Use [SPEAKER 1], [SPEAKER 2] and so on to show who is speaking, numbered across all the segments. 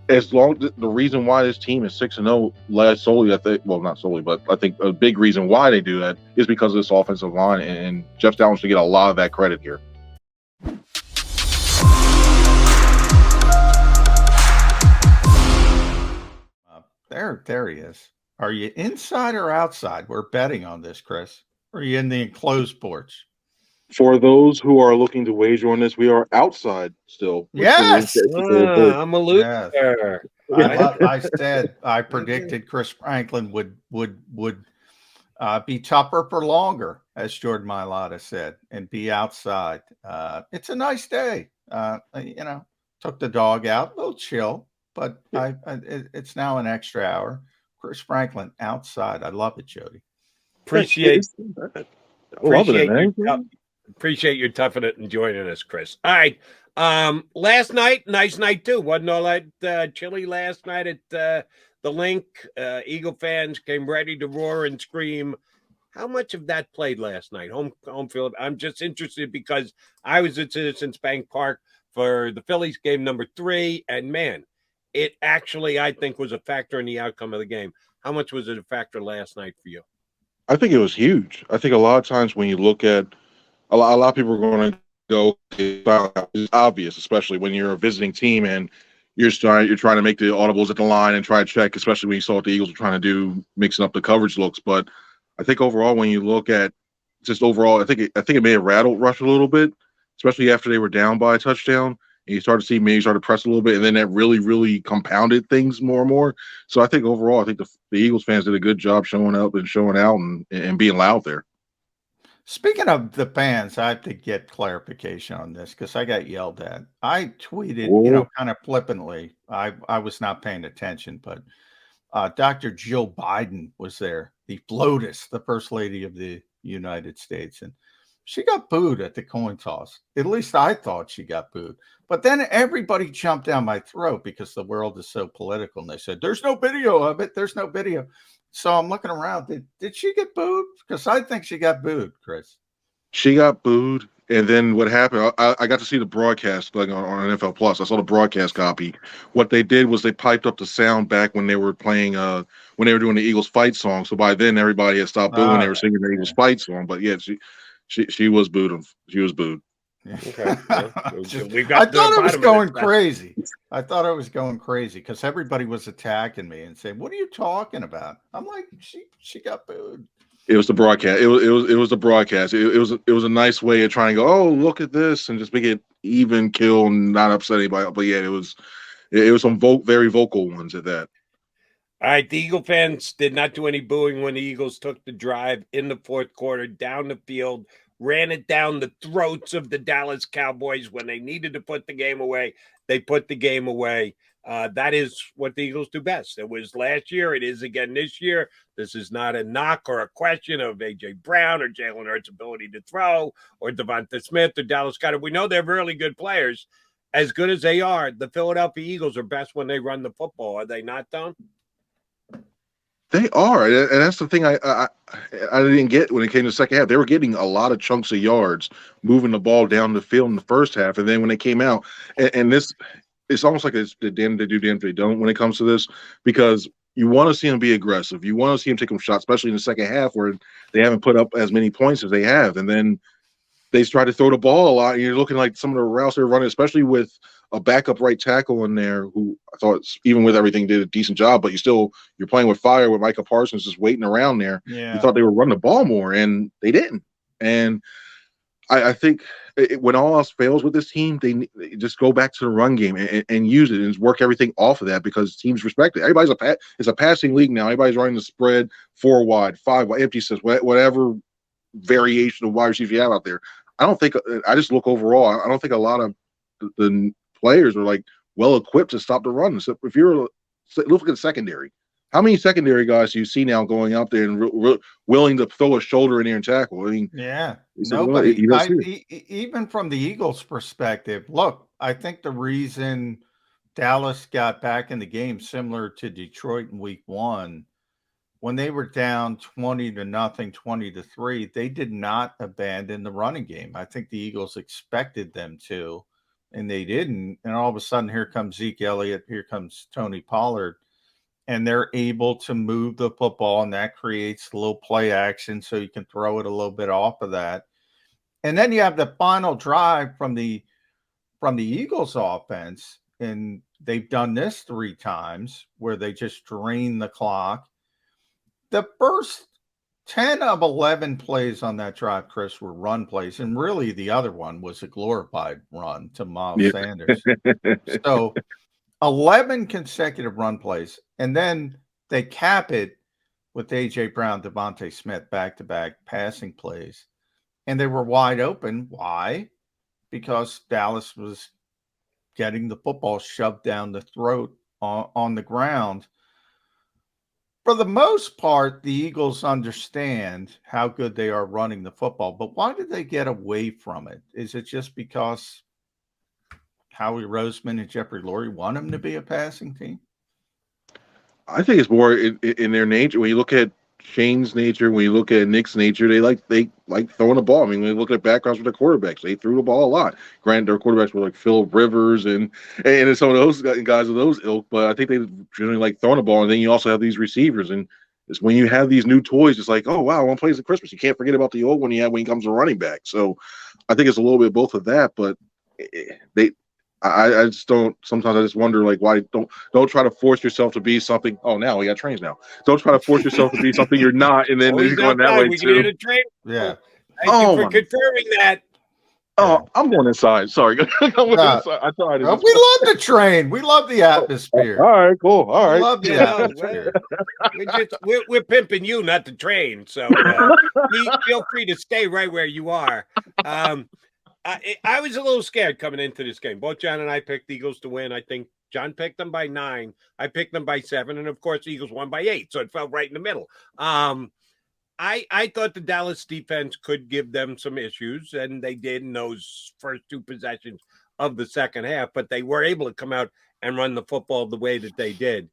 [SPEAKER 1] as long the reason why this team is 6-0 last solely, I think, well, not solely, but I think a big reason why they do that is because of this offensive line, and Jeff Downs should get a lot of that credit here.
[SPEAKER 2] There he is. Are you inside or outside? We're betting on this, Chris. Or are you in the enclosed porch?
[SPEAKER 1] For those who are looking to wager on this, we are outside still.
[SPEAKER 2] Yes.
[SPEAKER 3] I'm a loser.
[SPEAKER 2] Yes. I said I predicted Chris Franklin would be tougher for longer, as Jordan Mailata said, and be outside. It's a nice day. Took the dog out, a little chill, but it's now an extra hour. Chris Franklin outside. I love it, Jody.
[SPEAKER 3] Appreciate
[SPEAKER 1] it, man.
[SPEAKER 3] Appreciate you toughing it and joining us, Chris. All right. Last night, nice night too. Wasn't all that chilly last night at the Link. Eagle fans came ready to roar and scream. How much of that played last night? Home field. I'm just interested because I was at Citizens Bank Park for the Phillies game number 3, and man, it actually, I think, was a factor in the outcome of the game. How much was it a factor last night for you?
[SPEAKER 1] I think it was huge. I think a lot of times when you look at a lot of people are going to go, it's obvious, especially when you're a visiting team and you're trying to make the audibles at the line and try to check, especially when you saw what the Eagles were trying to do, mixing up the coverage looks. But I think overall, when you look at just overall, I think it may have rattled Rush a little bit, especially after they were down by a touchdown. And you started to see maybe started to press a little bit, and then that really, really compounded things more and more. So I think overall, I think the Eagles fans did a good job showing up and showing out and being loud there.
[SPEAKER 2] Speaking of the fans, I have to get clarification on this because I got yelled at. I tweeted, kind of flippantly. I was not paying attention, but Dr. Jill Biden was there, the FLOTUS, the First Lady of the United States, and she got booed at the coin toss. At least I thought she got booed. But then everybody jumped down my throat because the world is so political, and they said, "There's no video of it. There's no video." So I'm looking around. Did she get booed? Because I think she got booed, Chris.
[SPEAKER 1] She got booed, and then what happened? I got to see the broadcast like on NFL Plus. I saw the broadcast copy. What they did was they piped up the sound back when they were playing when they were doing the Eagles fight song. So by then everybody had stopped booing. They were singing the Eagles fight song. But yeah, she was booed. She was booed.
[SPEAKER 3] Okay.
[SPEAKER 2] I thought it was going crazy. I thought I was going crazy because everybody was attacking me and saying, "What are you talking about?" I'm like, she got booed.
[SPEAKER 1] It was the broadcast. It was the broadcast. It was a nice way of trying to go, oh, look at this, and just make it even kill and not upset anybody. But yeah, it was some very vocal ones at that.
[SPEAKER 3] All right, the Eagle fans did not do any booing when the Eagles took the drive in the fourth quarter down the field, ran it down the throats of the Dallas Cowboys when they needed to put the game away. They put the game away. That is what the Eagles do best. It was last year. It is again this year. This is not a knock or a question of A.J. Brown or Jalen Hurts' ability to throw or Devonta Smith or Dallas Cowboys. We know they're really good players. As good as they are, the Philadelphia Eagles are best when they run the football. Are they not, Don?
[SPEAKER 1] They are, and that's the thing I didn't get when it came to the second half. They were getting a lot of chunks of yards, moving the ball down the field in the first half, and then when they came out, and this, it's almost like it's the damn they do, damn they don't when it comes to this, because you want to see them be aggressive. You want to see them take some shots, especially in the second half where they haven't put up as many points as they have, and then they try to throw the ball a lot, and you're looking like some of the routes they're running, especially with a backup right tackle in there who I thought, even with everything, did a decent job, but you're playing with fire with Micah Parsons just waiting around there.
[SPEAKER 2] Yeah.
[SPEAKER 1] You thought they were running the ball more, and they didn't. And I think when all else fails with this team, they just go back to the run game and use it and work everything off of that because teams respect it. It's a passing league now. Everybody's running the spread 4 wide, 5 wide, empty sets, whatever variation of wide receivers you have out there. I just look overall. I don't think a lot of the players are like well equipped to stop the run. So if you're look at the secondary, how many secondary guys do you see now going out there and willing to throw a shoulder in there and tackle? I mean,
[SPEAKER 2] yeah, nobody. Even from the Eagles' perspective, look, I think the reason Dallas got back in the game, similar to Detroit in Week 1, when they were down 20-0, 20-3, they did not abandon the running game. I think the Eagles expected them to. and they didn't. And all of a sudden, here comes Zeke Elliott, here comes Tony Pollard, and they're able to move the football, and that creates a little play action, so you can throw it a little bit off of that. And then you have the final drive from the Eagles offense, and they've done this 3 times where they just drain the clock. The first 10 of 11 plays on that drive, Chris, were run plays, and really the other one was a glorified run to Miles Sanders. So 11 consecutive run plays, and then they cap it with A.J. Brown, Devontae Smith, back-to-back passing plays. And they were wide open. Why? Because Dallas was getting the football shoved down the throat on the ground. For the most part, the Eagles understand how good they are running the football, but why did they get away from it? Is it just because Howie Roseman and Jeffrey Lurie want them to be a passing team?
[SPEAKER 1] I think it's more in their nature. When you look at Shane's nature, when you look at Nick's nature, they like throwing the ball. I mean, when you look at backgrounds with the quarterbacks, they threw the ball a lot. Granted, their quarterbacks were like Phil Rivers and some of those guys of those ilk, but I think they generally like throwing the ball. And then you also have these receivers, and it's when you have these new toys, it's like, oh wow, one plays at Christmas. You can't forget about the old one you had when he comes to running back. So I think it's a little bit both of that, but I just don't. Sometimes I just wonder, like, why don't try to force yourself to be something. Oh, now we got trains now. Don't try to force yourself to be something you're not, and then
[SPEAKER 3] he's
[SPEAKER 1] going that way
[SPEAKER 3] we
[SPEAKER 1] too.
[SPEAKER 3] can hear the train.
[SPEAKER 2] Yeah.
[SPEAKER 3] Thank you for confirming that.
[SPEAKER 1] Oh, I'm going inside. Sorry, I'm going inside. I tried.
[SPEAKER 2] We love the train. We love the atmosphere.
[SPEAKER 1] All right, cool. All right,
[SPEAKER 2] we love the atmosphere.
[SPEAKER 3] We're pimping you, not the train. So feel free to stay right where you are. I was a little scared coming into this game. Both John and I picked the Eagles to win. I think John picked them by 9. I picked them by 7. And, of course, the Eagles won by 8. So it fell right in the middle. I thought the Dallas defense could give them some issues, and they did in those first 2 possessions of the second half. But they were able to come out and run the football the way that they did.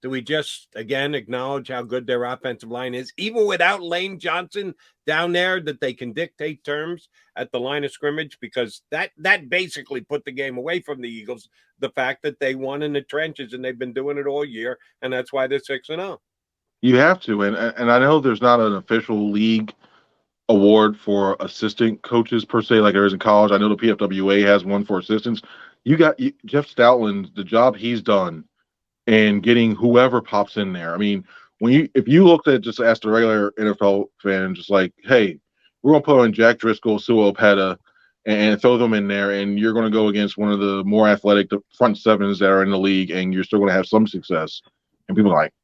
[SPEAKER 3] Do we just, again, acknowledge how good their offensive line is, even without Lane Johnson down there, that they can dictate terms at the line of scrimmage? Because that basically put the game away from the Eagles, the fact that they won in the trenches, and they've been doing it all year, and that's why they're 6-0.
[SPEAKER 1] You have to, and I know there's not an official league award for assistant coaches per se, like there is in college. I know the PFWA has one for assistants. Jeff Stoutland, the job he's done, and getting whoever pops in there. I mean, if you looked at, just ask the regular NFL fan, just like, hey, we're gonna put on Jack Driscoll, Sua Opeta, and throw them in there, and you're gonna go against one of the more athletic front sevens that are in the league, and you're still gonna have some success. And people are like,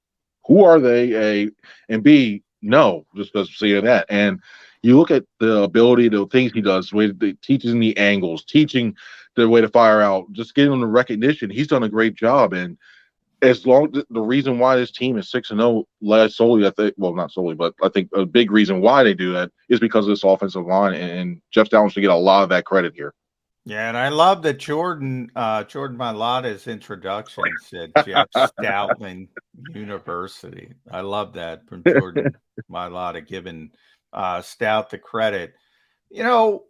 [SPEAKER 1] who are they? A and B, no, just because of seeing that. And you look at the ability, the things he does, the way that teaching the angles, teaching the way to fire out, just getting the recognition. He's done a great job, and as long the reason why this team is 6-0 lies solely, I think, well, not solely, but I think a big reason why they do that is because of this offensive line, and Jeff Stoutland should get a lot of that credit here.
[SPEAKER 2] Yeah, and I love that Jordan Mailata's introduction said Jeff Stoutland University. I love that from Jordan Mailata, giving Stout the credit. You know,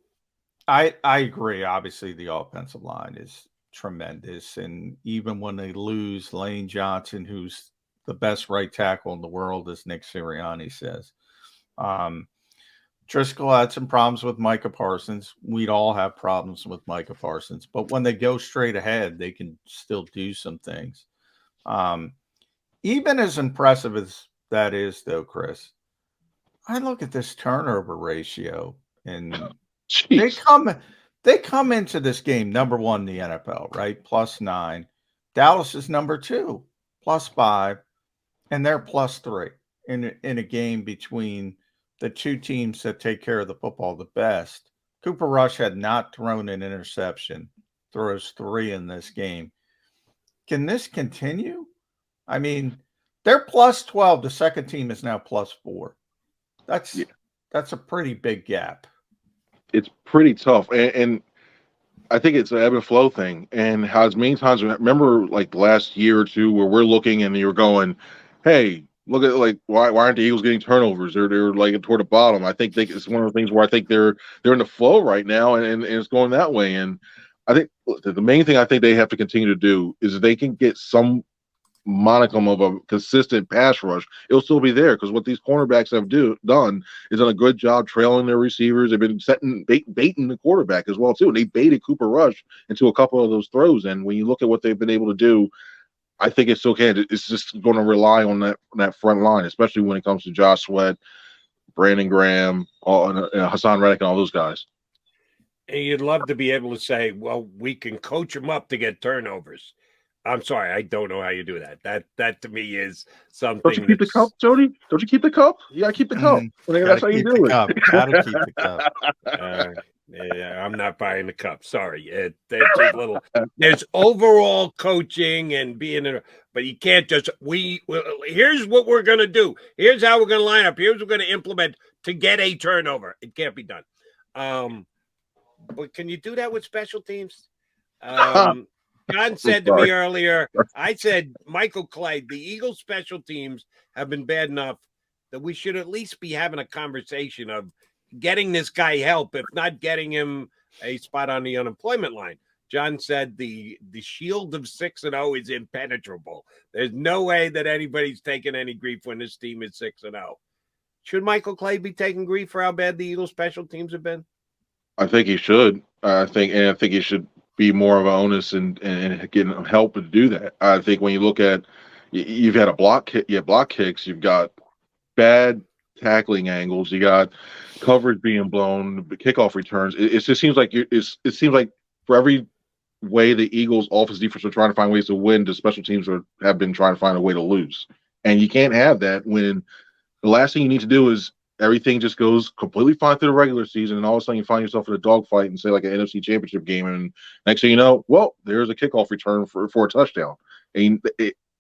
[SPEAKER 2] I agree. Obviously, the offensive line is tremendous, and even when they lose Lane Johnson, who's the best right tackle in the world, as Nick Sirianni says, Driscoll had some problems with Micah Parsons. We'd all have problems with Micah Parsons, but when they go straight ahead, they can still do some things. Even as impressive as that is, though, Chris, I look at this turnover ratio, and they come into this game number 1 in the NFL, right? +9. Dallas is number 2, +5, and they're +3 in a game between the 2 teams that take care of the football the best. Cooper Rush had not thrown an interception, throws 3 in this game. Can this continue? I mean, they're +12. The second team is now +4. That's a pretty big gap.
[SPEAKER 1] It's pretty tough, and I think it's an ebb and flow thing. And how as many times, remember, like the last year or two, where we're looking and you're going, hey, look at, like, why aren't the Eagles getting turnovers? They're like toward the bottom. I think it's one of the things where I think they're in the flow right now, and it's going that way. And I think the main thing I think they have to continue to do is if they can get some monicum of a consistent pass rush, it'll still be there because what these cornerbacks have done is done a good job trailing their receivers. They've been baiting the quarterback as well too, and they baited Cooper Rush into a couple of those throws. And when you look at what they've been able to do, I think it still can. It's just going to rely on that front line, especially when it comes to Josh Sweat, Brandon Graham, and Hassan Reddick, and all those guys.
[SPEAKER 3] And you'd love to be able to say, well, we can coach them up to get turnovers. I'm sorry, I don't know how you do that. That to me is something.
[SPEAKER 1] Don't you keep the cup, Jody? Don't you keep the cup? You gotta keep the cup. That's how you do it.
[SPEAKER 2] Gotta keep the cup.
[SPEAKER 3] Yeah, I'm not buying the cup. Sorry, there's a little. There's overall coaching and being in, but you can't just. Here's what we're gonna do. Here's how we're gonna line up. Here's what we're gonna implement to get a turnover. It can't be done. But can you do that with special teams? John said to me earlier, I said, Michael Clay, the Eagles special teams have been bad enough that we should at least be having a conversation of getting this guy help, if not getting him a spot on the unemployment line. John said the shield of 6-0 is impenetrable. There's no way that anybody's taking any grief when this team is 6-0. Should Michael Clay be taking grief for how bad the Eagles special teams have been?
[SPEAKER 1] I think he should. I think he should be more of an onus and getting help to do that. I think when you look at, you've had block kicks, you've got bad tackling angles, you got coverage being blown, kickoff returns. It just seems like it seems like for every way the Eagles' offense defense are trying to find ways to win, the special teams have been trying to find a way to lose, and you can't have that when the last thing you need to do is everything just goes completely fine through the regular season, and all of a sudden you find yourself in a dogfight and say like an NFC Championship game, and next thing you know, well, there's a kickoff return for a touchdown. And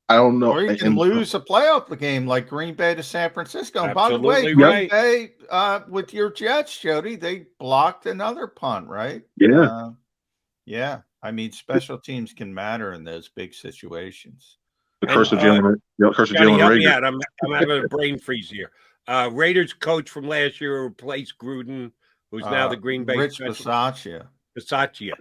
[SPEAKER 1] I don't know.
[SPEAKER 2] Or you can lose a playoff game like Green Bay to San Francisco.
[SPEAKER 3] Absolutely.
[SPEAKER 2] By the way,
[SPEAKER 3] right.
[SPEAKER 2] Green Bay with your Jets, Jody, they blocked another punt, right?
[SPEAKER 1] Yeah.
[SPEAKER 2] Yeah. I mean, special teams can matter in those big situations.
[SPEAKER 1] The curse of Jalen
[SPEAKER 3] Rager. I'm having a brain freeze here. Raiders coach from last year replaced Gruden, who's now the Green Bay
[SPEAKER 2] Rich Bisaccia,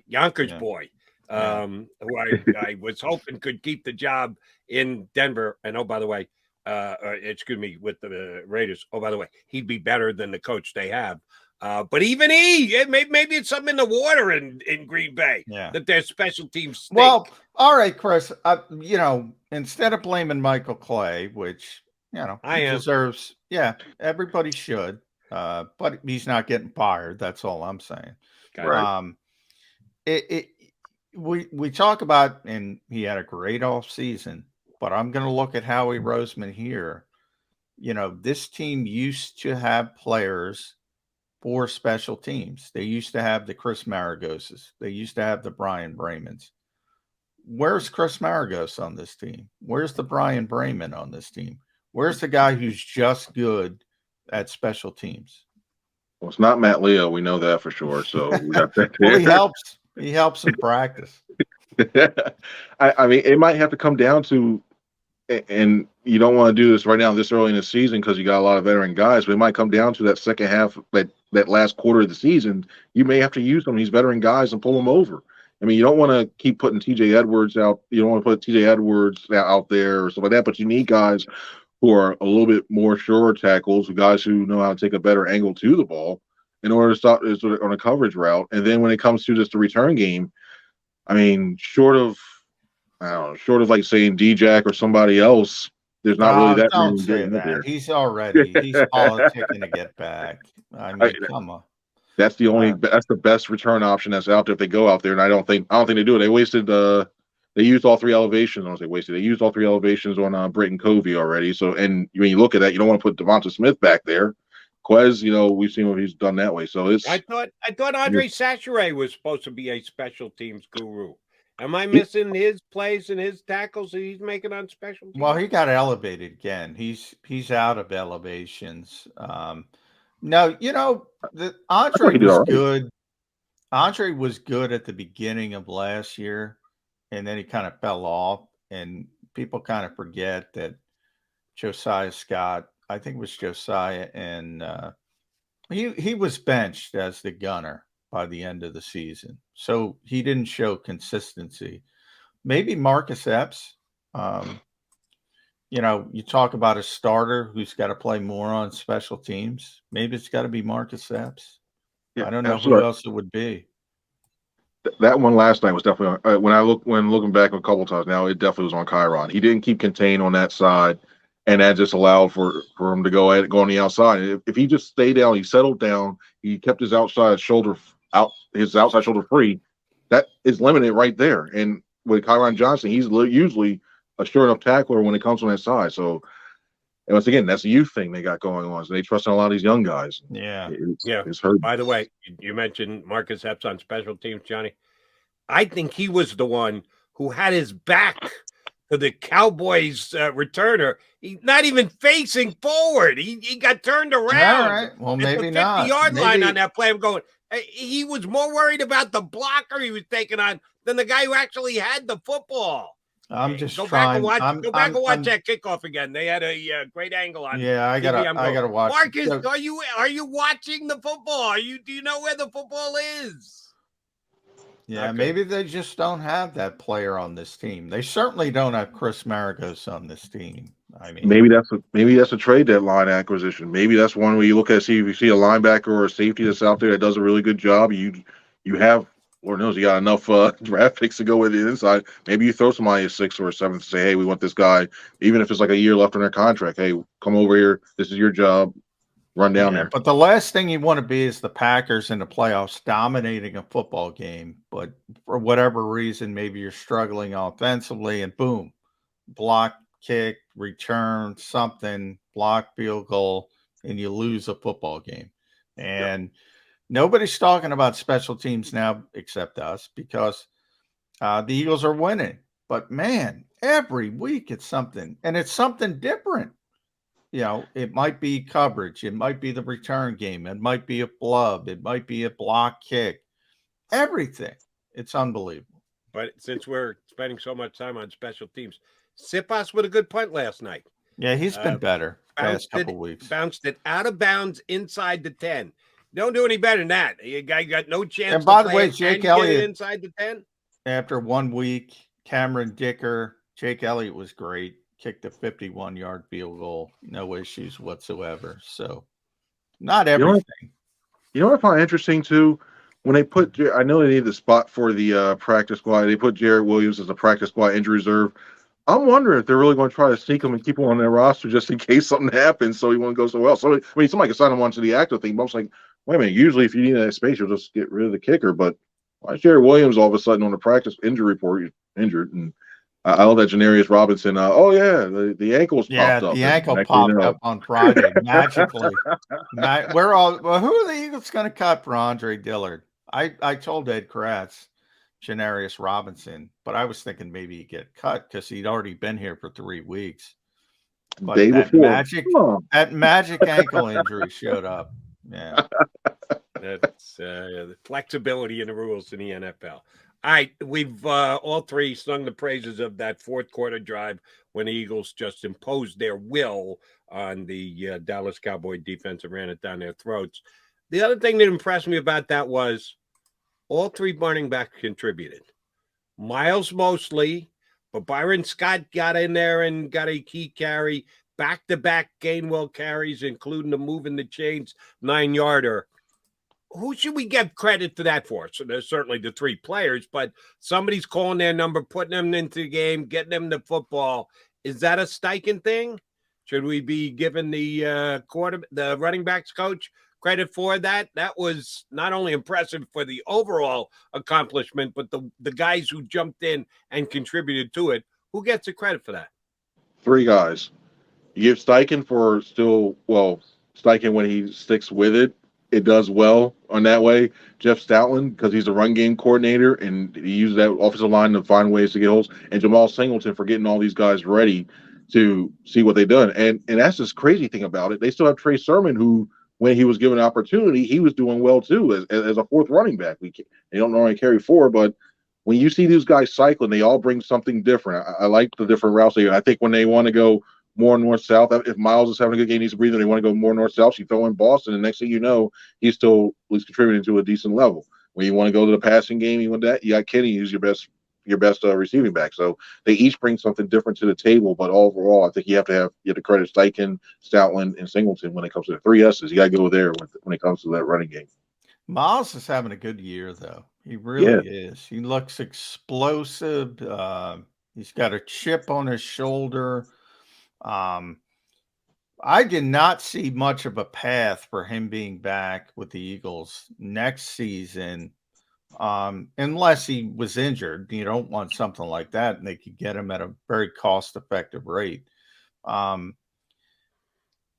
[SPEAKER 3] Yonkers boy, who I was hoping could keep the job in Denver. And oh, by the way, with the Raiders. Oh, by the way, he'd be better than the coach they have. But even maybe it's something in the water in Green Bay that their special teams stink.
[SPEAKER 2] Well, all right, Chris. Instead of blaming Michael Clay, which he deserves. Yeah, everybody should. But he's not getting fired. That's all I'm saying.
[SPEAKER 1] Right.
[SPEAKER 2] We talk about, and he had a great off season, but I'm going to look at Howie Roseman here. This team used to have players for special teams. They used to have the Chris Maragoses. They used to have the Brian Bremans. Where's Chris Maragos on this team? Where's the Brian Bremen on this team? Where's the guy who's just good at special teams?
[SPEAKER 1] Well, it's not Matt Leo. We know that for sure. So we got that there.
[SPEAKER 2] Well, he helps. He helps in practice.
[SPEAKER 1] I mean, it might have to come down to, and you don't want to do this right now this early in the season because you got a lot of veteran guys, but it might come down to that second half, that last quarter of the season. You may have to use some of these veteran guys and pull them over. I mean, you don't want to keep putting TJ Edwards out. You don't want to put TJ Edwards out there or stuff like that, but you need guys who are a little bit more sure tackles, guys who know how to take a better angle to the ball in order to stop on a coverage route. And then when it comes to just the return game, I mean, short of like saying D-Jack or somebody else, there's not really that
[SPEAKER 2] many.
[SPEAKER 1] Don't say that.
[SPEAKER 2] He's politicking to get back. I mean, come on.
[SPEAKER 1] That's the best return option that's out there if they go out there. And I don't think they do it. They wasted they used all three elevations. I don't say wasted. They used all three elevations on Britton Covey already. So, and when you look at that, you don't want to put Devonta Smith back there. Quez, we've seen what he's done that way. So I
[SPEAKER 3] thought Andre Sacheret was supposed to be a special teams guru. Am I missing his plays and his tackles that he's making on special teams?
[SPEAKER 2] Well, he got elevated again. He's out of elevations. No, Andre was good. Andre was good at the beginning of last year, and then he kind of fell off. And people kind of forget that Josiah Scott, I think it was Josiah, and he was benched as the gunner. by the end of the season. So he didn't show consistency. Maybe Marcus Epps. You talk about a starter who's got to play more on special teams. Maybe it's got to be Marcus Epps.
[SPEAKER 1] Yeah,
[SPEAKER 2] I don't know
[SPEAKER 1] absolutely.
[SPEAKER 2] who else it would be.
[SPEAKER 1] That one last night was definitely when looking back a couple times now, it definitely was on Chiron. He didn't keep contained on that side, and that just allowed for him to go on the outside. If he just stayed down, he settled down, he kept his outside shoulder free. That is limited right there. And with Chiron Johnson, he's usually a sure enough tackler when it comes on that side. So, and once again, that's a youth thing they got going on. So they trust in a lot of these young guys.
[SPEAKER 2] Yeah.
[SPEAKER 1] It's hurt.
[SPEAKER 3] By the way, you mentioned Marcus Epps on special teams, Johnny. I think he was the one who had his back to the Cowboys returner. He's not even facing forward. He got turned around.
[SPEAKER 2] All right. Well, maybe
[SPEAKER 3] at
[SPEAKER 2] not.
[SPEAKER 3] the 50-yard
[SPEAKER 2] Maybe...
[SPEAKER 3] line on that play. I'm going, he was more worried about the blocker he was taking on than the guy who actually had the football.
[SPEAKER 2] I'm just
[SPEAKER 3] go
[SPEAKER 2] trying.
[SPEAKER 3] Back and watch that kickoff again. They had a great angle on.
[SPEAKER 2] Yeah, I gotta watch.
[SPEAKER 3] Marcus, are you watching the football? Do you know where the football is?
[SPEAKER 2] Yeah,
[SPEAKER 3] okay.
[SPEAKER 2] Maybe they just don't have that player on this team. They certainly don't have Chris Maragos on this team. I mean,
[SPEAKER 1] maybe that's a trade deadline acquisition. Maybe that's one where you look at see if you see a linebacker or a safety that's out there that does a really good job. You have, Lord knows, you got enough draft picks to go with the inside. Maybe you throw somebody a 6th or a 7th and say, hey, we want this guy, even if it's like a year left on their contract. Hey, come over here. This is your job. Run down there.
[SPEAKER 2] But the last thing you want to be is the Packers in the playoffs dominating a football game. But for whatever reason, maybe you're struggling offensively and boom, block, kick, return, something, block, field goal, and you lose a football game. And nobody's talking about special teams now except us because the Eagles are winning. But, man, every week it's something. And it's something different. It might be coverage. It might be the return game. It might be a flub. It might be a block kick. Everything. It's unbelievable.
[SPEAKER 3] But since we're spending so much time on special teams, Sipas with a good punt last night.
[SPEAKER 2] Yeah, he's been better past couple weeks.
[SPEAKER 3] Bounced it out of bounds inside the 10. Don't do any better than that. The guy got no chance.
[SPEAKER 2] And by the way, Jake Elliott
[SPEAKER 3] inside the 10.
[SPEAKER 2] After 1 week, Cameron Dicker, Jake Elliott was great. Kicked a 51-yard field goal, no issues whatsoever. So, not everything.
[SPEAKER 1] You know what I find interesting too? When they put, I know they need the spot for the practice squad. They put Jarrett Williams as a practice squad injury reserve. I'm wondering if they're really going to try to sneak him and keep him on their roster just in case something happens, so he won't go so well. So, somebody can sign him onto the active thing. But I was like, wait a minute. Usually, if you need that space, you'll just get rid of the kicker. But why is Jarrett Williams all of a sudden on the practice injury report? He's injured and. I know that Janarius Robinson. The ankles popped up.
[SPEAKER 2] The ankle popped up on Friday magically. Who are the Eagles going to cut for Andre Dillard? I told Ed Kratz, Janarius Robinson, but I was thinking maybe he'd get cut because he'd already been here for 3 weeks. But that magic ankle injury showed up. Yeah,
[SPEAKER 3] that's the flexibility in the rules in the NFL. All right, we've all three sung the praises of that fourth quarter drive when the Eagles just imposed their will on the Dallas Cowboy defense and ran it down their throats. The other thing that impressed me about that was all 3 running backs contributed. Miles mostly, but Byron Scott got in there and got a key carry, back-to-back Gainwell carries, including the moving the chains 9-yarder. Who should we give credit for that for? So there's certainly the 3 players, but somebody's calling their number, putting them into the game, getting them the football. Is that a Steichen thing? Should we be giving the running backs coach credit for that? That was not only impressive for the overall accomplishment, but the guys who jumped in and contributed to it. Who gets the credit for that?
[SPEAKER 1] 3 guys. You give Steichen for Steichen when he sticks with it. It does well on that way. Jeff Stoutland, because he's a run game coordinator, and he uses that offensive line to find ways to get holes. And Jamal Singleton for getting all these guys ready to see what they've done. And that's this crazy thing about it. They still have Trey Sermon, who, when he was given an opportunity, he was doing well too as a 4th running back. They don't normally carry 4, but when you see these guys cycling, they all bring something different. I like the different routes. I think when they want to go more north-south. If Miles is having a good game, he's breathing, they want to go more north-south. You throw in Boston, and next thing you know, he's still at least contributing to a decent level. When you want to go to the passing game, you want that. You got Kenny, who's your best receiving back. So they each bring something different to the table. But overall, I think you have to credit Steichen, Stoutland, and Singleton when it comes to the three S's. You got to go there when it comes to that running game.
[SPEAKER 2] Miles is having a good year, though. He
[SPEAKER 1] Yeah.
[SPEAKER 2] really is. He looks explosive. He's got a chip on his shoulder. I did not see much of a path for him being back with the Eagles next season, unless he was injured. You don't want something like that, and they could get him at a very cost-effective rate.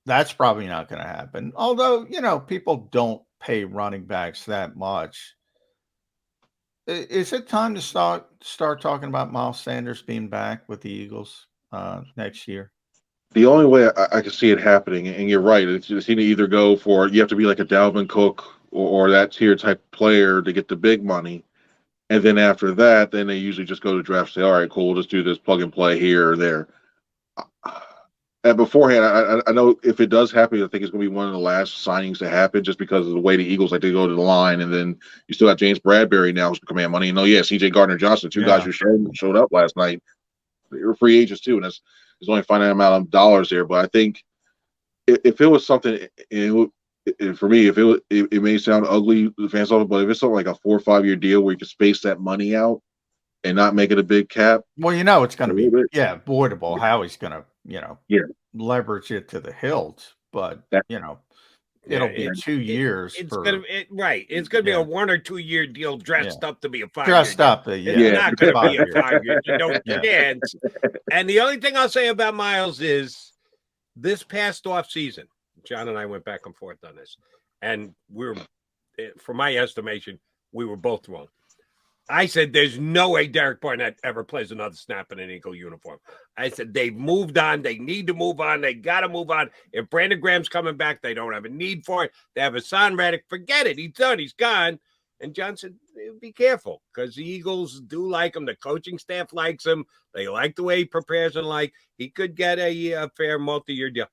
[SPEAKER 2] That's probably not going to happen. Although, people don't pay running backs that much. Is it time to start talking about Miles Sanders being back with the Eagles next year?
[SPEAKER 1] The only way I can see it happening, and you're right, it's just to either go for, you have to be like a Dalvin Cook or that tier type player to get the big money. And then after that, then they usually just go to draft and say, all right, cool, we'll just do this plug and play here or there. And beforehand, I know if it does happen, I think it's going to be one of the last signings to happen just because of the way the Eagles like to go to the line. And then you still got James Bradbury now who's command money. And CJ Gardner-Johnson, two guys who showed up last night. They were free agents too, and there's only a finite amount of dollars there. But I think if it was something, for me, if it may sound ugly to the fans, but if it's something like a 4 or 5 year deal where you can space that money out and not make it a big cap,
[SPEAKER 2] well, it's going to be avoidable. Howie's going to leverage it to the hilt, but it'll be 2 years.
[SPEAKER 3] It's going to be a 1 or 2 year deal dressed up to be a 5
[SPEAKER 2] dressed
[SPEAKER 3] year
[SPEAKER 2] up.
[SPEAKER 3] It's not going to be a 5 year. You don't chance. And the only thing I'll say about Miles is this past off season, John and I went back and forth on this, and for my estimation, we were both wrong. I said, there's no way Derek Barnett ever plays another snap in an Eagle uniform. I said, they've moved on. They need to move on. They got to move on. If Brandon Graham's coming back, they don't have a need for it. They have Hassan Reddick. Forget it. He's done. He's gone. And John said, be careful because the Eagles do like him. The coaching staff likes him. They like the way he prepares and he could get a fair multi-year deal.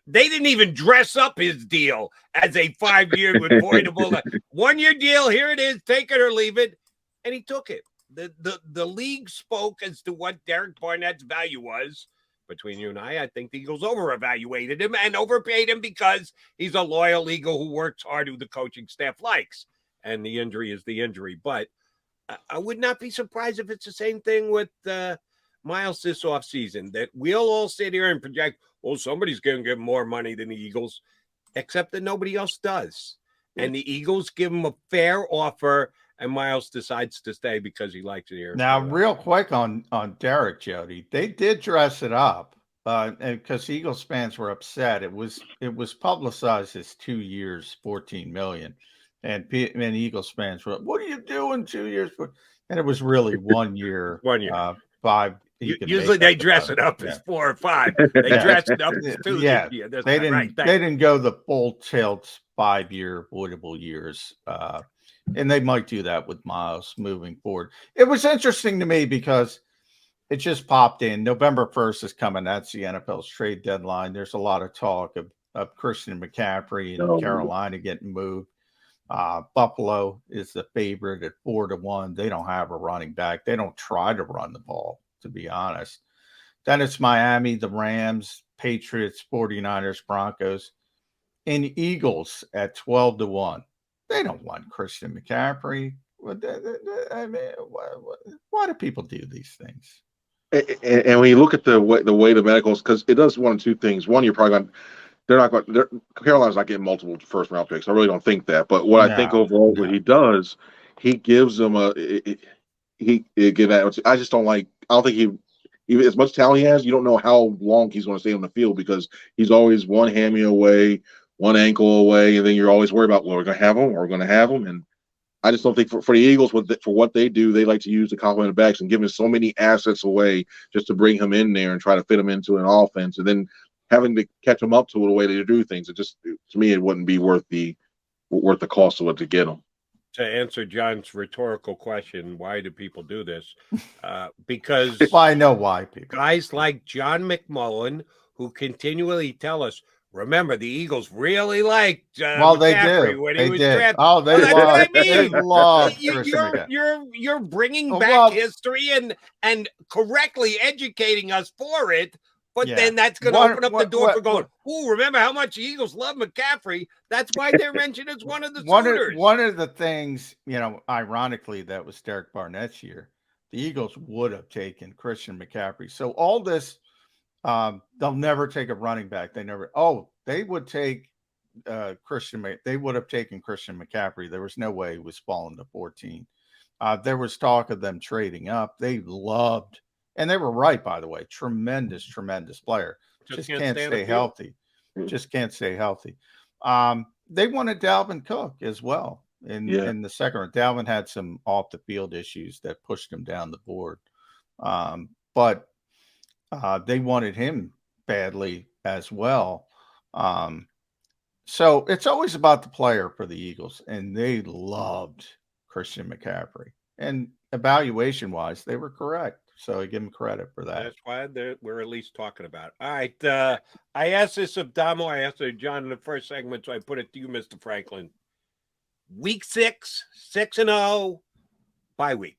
[SPEAKER 3] They didn't even dress up his deal as a 5 year with voidable 1 year deal. Here it is. Take it or leave it. And he took it. The league spoke as to what Derek Barnett's value was. Between you and I think the Eagles over-evaluated him and overpaid him because he's a loyal Eagle who works hard, who the coaching staff likes. And the injury is the injury. But I would not be surprised if it's the same thing with Miles this offseason, that we'll all sit here and project, somebody's going to give more money than the Eagles, except that nobody else does. And the Eagles give him a fair offer, and Miles decides to stay because he likes it here.
[SPEAKER 2] Now, real quick on Derek, Jody, they did dress it up because Eagles fans were upset. It was publicized as 2 years, $14 million, and Eagles fans were, what are you doing 2 years for? And it was really 1 year,
[SPEAKER 3] 1 year,
[SPEAKER 2] 5.
[SPEAKER 3] Usually they dress it up as 4 or 5. They dress it up as 2.
[SPEAKER 2] Yeah, they didn't go the full tilt 5 year voidable years. And they might do that with Miles moving forward. It was interesting to me because it just popped in. November 1st is coming. That's the NFL's trade deadline. There's a lot of talk of Christian McCaffrey and Carolina getting moved. Buffalo is the favorite at 4-1. They don't have a running back. They don't try to run the ball, to be honest. Then it's Miami, the Rams, Patriots, 49ers, Broncos, and Eagles at 12-1. They don't want Christian McCaffrey. I mean, why do people do these things?
[SPEAKER 1] And when you look at the way the medicals, because it does one of two things. One, you're probably Carolina's not getting multiple first round picks. I really don't think that. But what I think overall, what he does, he gives them I just don't like. I don't think he as much talent he has. You don't know how long he's going to stay on the field because he's always one hammy away, one ankle away, and then you're always worried about, we're going to have him. And I just don't think for the Eagles, for what they do, they like to use the complementary backs and giving so many assets away just to bring him in there and try to fit him into an offense, and then having to catch him up to the way they do things. To me, it wouldn't be worth the cost of it to get him.
[SPEAKER 3] To answer John's rhetorical question, why do people do this? Because
[SPEAKER 2] I know why people.
[SPEAKER 3] Guys like John McMullen, who continually tell us Remember, the Eagles really liked
[SPEAKER 2] Well, they
[SPEAKER 3] McCaffrey
[SPEAKER 2] did.
[SPEAKER 3] when
[SPEAKER 2] They
[SPEAKER 3] he was
[SPEAKER 2] did.
[SPEAKER 3] drafted.
[SPEAKER 2] Oh, they
[SPEAKER 3] Well, that's what I
[SPEAKER 2] loved. They
[SPEAKER 3] mean.
[SPEAKER 2] loved Christian McCaffrey.
[SPEAKER 3] You're bringing
[SPEAKER 2] Oh,
[SPEAKER 3] back
[SPEAKER 2] well,
[SPEAKER 3] history and correctly educating us for it. But
[SPEAKER 2] yeah.
[SPEAKER 3] then that's going to open up the door for going,
[SPEAKER 2] What-
[SPEAKER 3] oh, remember how much the Eagles love McCaffrey? That's why they're mentioned as one of the suitors.
[SPEAKER 2] One of the things, ironically, that was Derek Barnett's year. The Eagles would have taken Christian McCaffrey. So all this, they'll never take a running back. They would take they would have taken Christian McCaffrey. There was no way he was falling to 14. There was talk of them trading up. They loved, and they were right, by the way. Tremendous player. Just can't stay healthy. Just can't stay healthy. They wanted Dalvin Cook as well in the second round. Dalvin had some off the field issues that pushed him down the board. But they wanted him badly as well. So it's always about the player for the Eagles, and they loved Christian McCaffrey. And evaluation-wise, they were correct. So I give them credit for that.
[SPEAKER 3] That's why we're at least talking about it. All right. I asked this of Damo. I asked it of John in the first segment, so I put it to you, Mr. Franklin. Week 6, 6-0, bye week.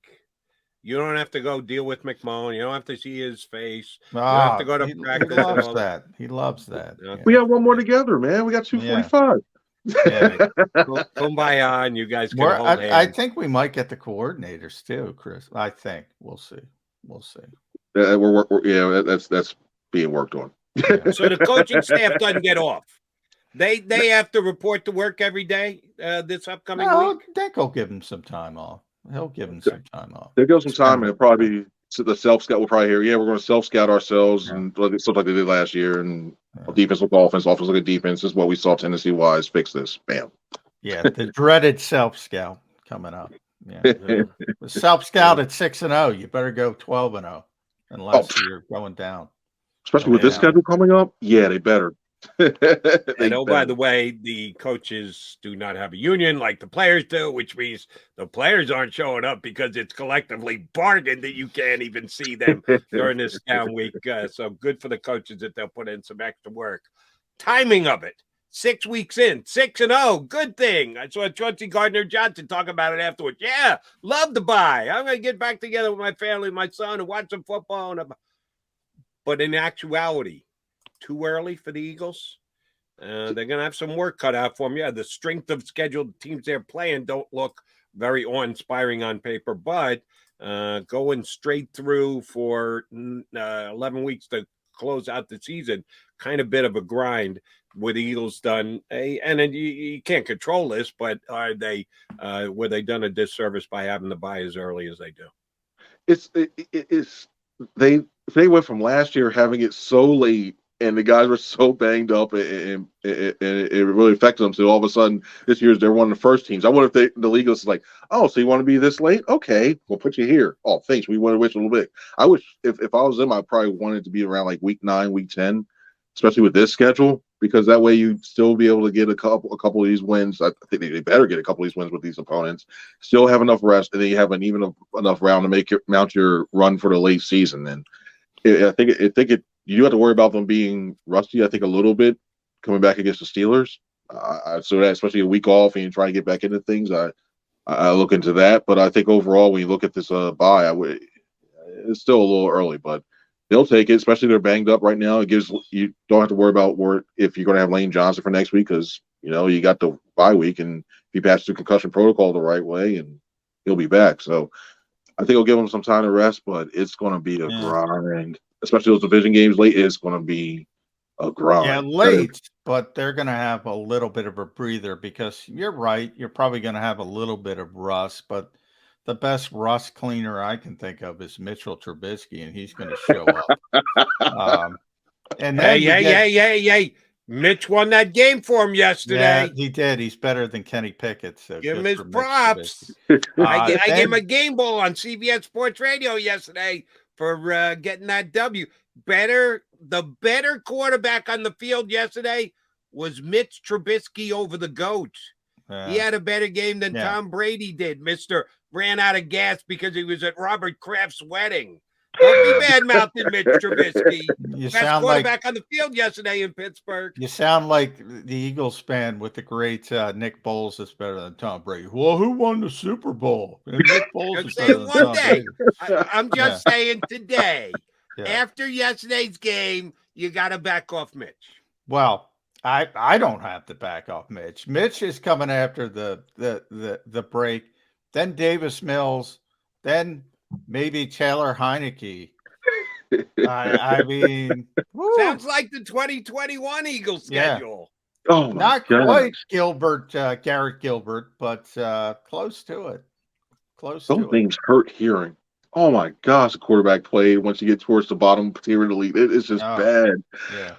[SPEAKER 3] You don't have to go deal with McMullen. You don't have to see his face. You don't have to go to practice.
[SPEAKER 2] He loves that. He loves that.
[SPEAKER 3] Okay.
[SPEAKER 1] We got one more together, man. We got 245.
[SPEAKER 2] Yeah.
[SPEAKER 3] Kumbaya, and you guys can hold hands.
[SPEAKER 2] I think we might get the coordinators too, Chris. I think we'll see.
[SPEAKER 1] That's being worked on.
[SPEAKER 3] So the coaching staff doesn't get off. They have to report to work every day this upcoming week.
[SPEAKER 2] Dick will give them some time off. He'll give them some time off.
[SPEAKER 1] They'll give some time, and it'll probably be the self-scout will probably hear, we're going to self-scout ourselves and stuff like they did last year, and defense look offense look at defense. This is what we saw Tennessee-wise. Fix this. Bam.
[SPEAKER 2] Yeah, the dreaded self-scout coming up. Yeah, the self-scout at 6-0. You better go 12-0 unless you're going down.
[SPEAKER 1] Especially with this schedule coming up, they better.
[SPEAKER 3] By the way, the coaches do not have a union like the players do, which means the players aren't showing up because it's collectively bargained that you can't even see them during this down week. So good for the coaches that they'll put in some extra work. Timing of it, 6 weeks in, 6-0, good thing. I saw Chauncey Gardner-Johnson talk about it afterwards. Yeah, love the bye. I'm going to get back together with my family, my son, and watch some football. But in actuality, too early for the Eagles. They're going to have some work cut out for them. Yeah, the strength of scheduled teams they're playing don't look very awe-inspiring on paper, but going straight through for 11 weeks to close out the season, kind of bit of a grind with the Eagles done. And then you can't control this, but were they done a disservice by having the bye as early as they do?
[SPEAKER 1] They went from last year having it so late, and the guys were so banged up, and it really affected them. So all of a sudden, this year they're one of the first teams. I wonder if the league is like, oh, so you want to be this late? Okay, we'll put you here. Oh, thanks. We want to wish a little bit. I wish if I was them, I probably wanted to be around like week 9, week 10, especially with this schedule, because that way you'd still be able to get a couple of these wins. I think they better get a couple of these wins with these opponents. Still have enough rest, and then you have enough round to mount your run for the late season. And I think you have to worry about them being rusty, I think, a little bit coming back against the Steelers. So that, especially a week off and you try to get back into things, I look into that. But I think overall, when you look at this bye, it's still a little early, but they'll take it, especially they're banged up right now. You don't have to worry about if you're going to have Lane Johnson for next week, because you got the bye week, and if he passes through concussion protocol the right way, and he'll be back. So I think it'll give him some time to rest, but it's going to be a grind. Especially those division games late, is going to be a grind.
[SPEAKER 2] Yeah, late, but they're going to have a little bit of a breather, because you're right. You're probably going to have a little bit of rust, but the best rust cleaner I can think of is Mitchell Trubisky, and he's going to show up. And then
[SPEAKER 3] hey. Mitch won that game for him yesterday.
[SPEAKER 2] Yeah, he did. He's better than Kenny Pickett. So
[SPEAKER 3] give him his props. I gave him a game ball on CBS Sports Radio yesterday for getting that W. The better quarterback on the field yesterday was Mitch Trubisky over the GOAT. He had a better game than Tom Brady did. Mr. ran out of gas because he was at Robert Kraft's wedding. Don't be bad-mouthing Mitch Trubisky.
[SPEAKER 2] You
[SPEAKER 3] Best
[SPEAKER 2] sound like
[SPEAKER 3] quarterback on the field yesterday in Pittsburgh.
[SPEAKER 2] you sound like the Eagles fan with the great Nick Foles is better than Tom Brady. Well, who won the Super Bowl? And Nick Foles
[SPEAKER 3] I'm
[SPEAKER 2] is better
[SPEAKER 3] saying
[SPEAKER 2] than
[SPEAKER 3] one
[SPEAKER 2] Tom
[SPEAKER 3] day.
[SPEAKER 2] Brady.
[SPEAKER 3] I'm just saying today.
[SPEAKER 2] Yeah.
[SPEAKER 3] After yesterday's game, you got to back off Mitch.
[SPEAKER 2] Well, I don't have to back off Mitch. Mitch is coming after the break, then Davis Mills, then maybe Taylor Heineke. I mean, woo.
[SPEAKER 3] Sounds like the 2021 Eagles schedule.
[SPEAKER 1] Oh, my
[SPEAKER 2] Not
[SPEAKER 1] gosh.
[SPEAKER 2] quite Garrett Gilbert, but close to it. Close
[SPEAKER 1] Those
[SPEAKER 2] to it.
[SPEAKER 1] things hurt hearing. Oh, my gosh, the quarterback play once you get towards the bottom tier of the league. It's just bad.
[SPEAKER 2] Yeah.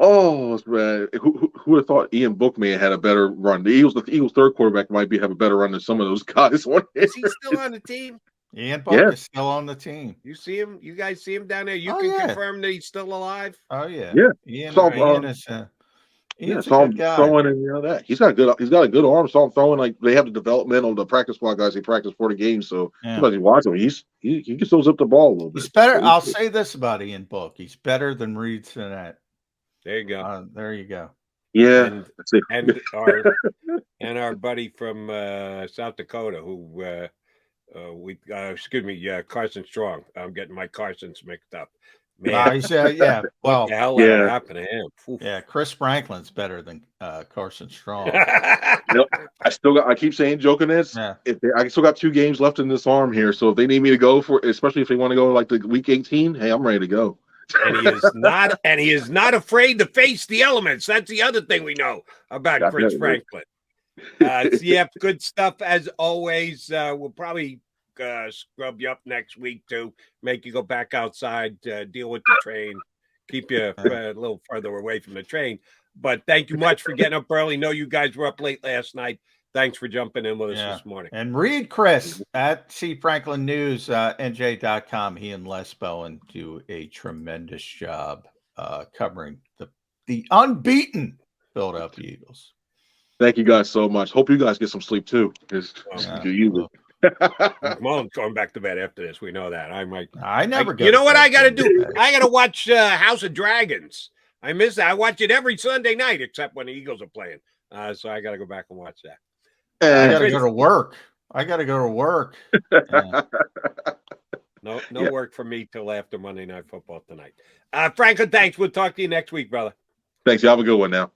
[SPEAKER 1] Oh, it's bad. Who would have thought Ian Book may have had a better run? The Eagles' third quarterback might have a better run than some of those guys.
[SPEAKER 3] Is he still on the team?
[SPEAKER 2] Ian Book is still on the team.
[SPEAKER 3] You see him? You guys see him down there? You can confirm that he's still alive?
[SPEAKER 2] Oh, yeah.
[SPEAKER 1] Yeah.
[SPEAKER 2] Ian is Ian's a
[SPEAKER 1] saw
[SPEAKER 2] good
[SPEAKER 1] him
[SPEAKER 2] guy.
[SPEAKER 1] throwing and that. He's got a good arm. Saw him throwing like they have the developmental, the practice squad guys. They practice for the game, so somebody watch him. He can still zip the ball a little bit.
[SPEAKER 2] He's better. I'll say this about Ian Book: he's better than Reed Sinnett.
[SPEAKER 3] There you go.
[SPEAKER 2] There you go.
[SPEAKER 1] Yeah,
[SPEAKER 3] and our buddy from South Dakota, who Carson Strong. I'm getting my Carsons mixed up. Man,
[SPEAKER 2] well,
[SPEAKER 3] what the hell happened to him? Oof.
[SPEAKER 2] Yeah, Chris Franklin's better than Carson Strong.
[SPEAKER 1] I keep saying, joking this. Yeah. I still got 2 games left in this arm here, so if they need me to go especially if they want to go like the week 18, hey, I'm ready to go.
[SPEAKER 3] And he is not afraid to face the elements. That's the other thing we know about Chris Franklin. Good stuff as always. We'll probably scrub you up next week to make you go back outside, deal with the train, keep you a little further away from the train. But thank you much for getting up early. Know you guys were up late last night. Thanks for jumping in with us this morning.
[SPEAKER 2] And read Chris at C Franklin News, NJ.com. He and Les Bowen do a tremendous job covering the unbeaten Philadelphia Eagles.
[SPEAKER 1] Thank you guys so much. Hope you guys get some sleep too.
[SPEAKER 3] McMullen's going back to bed after this. We know that.
[SPEAKER 2] I never go.
[SPEAKER 3] You know what I got to do? I got to watch House of Dragons. I miss that. I watch it every Sunday night, except when the Eagles are playing. So I got to go back and watch that.
[SPEAKER 2] I got to go to work.
[SPEAKER 3] No work for me till after Monday Night Football tonight. Franklin, thanks. We'll talk to you next week, brother.
[SPEAKER 1] Thanks. You have a good one now.